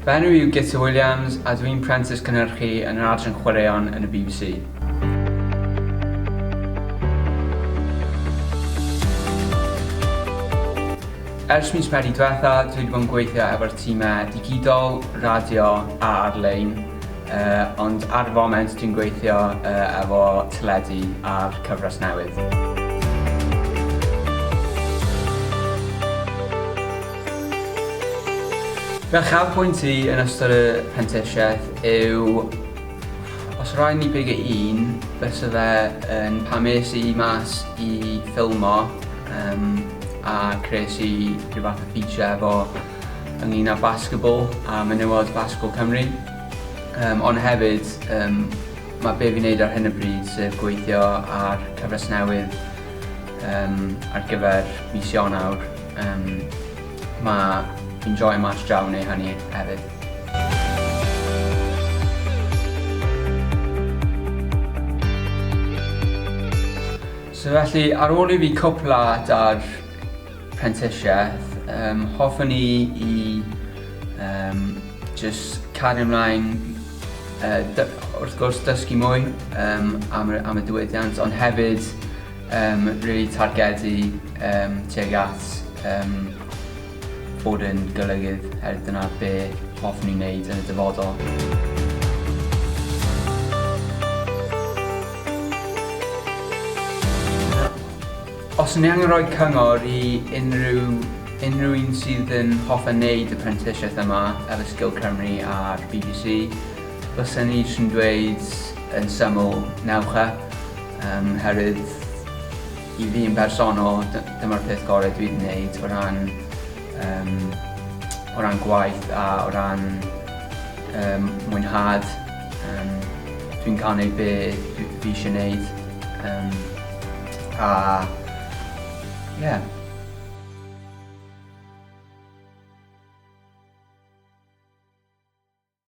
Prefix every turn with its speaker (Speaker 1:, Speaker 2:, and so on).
Speaker 1: Fy enw yw Guto Williams a dwi'n apprentice cynhyrchu yn yr adran chwaraeon yn y BBC. Ers mis Medi diwetha, dwi wedi bod yn gweithio efo'r tîmau digidol, radio a ar-lein, ond ar y foment dwi'n gweithio efo teledu a'r cyfres newydd. Fel uchafbwynti yn ystod y phrentisiaid yw, os rhaid ni bigo un, fysa fe yn pan mes i mas i ffilmo a creus i rhyw fath o feature efo ynglyn â basketball a menywod Basketball Cymru. Ond hefyd, mae be fi'n neud ar hyn o bryd sef gweithio ar cyfres newydd ar gyfer mis Ionawr. Fi'n joio mas draw neu hynny hefyd. So felly, ar ôl I fi cwpla da'r phrentisiaeth, hoffwn I just cario ymlaen wrth gwrs dysgu mwy am y diwydiant, ond hefyd really targedu tuag at bod yn golygydd hefyd dyna be hoffwn I wneud yn y dyfodol. Os ni angen rhoi cyngor I unrhyw un sydd yn hoffi wneud y phrentisiaeth yma efo Sgil Cymru a'r BBC, bysen ni jyst yn dweud yn syml newch e, herwydd I fi yn bersonol dyma'r peth gorau dwi wedi wneud o ran gwaith a o ran mwynhad. Dwi'n cael gwneud be fi eisiau wneud a ie.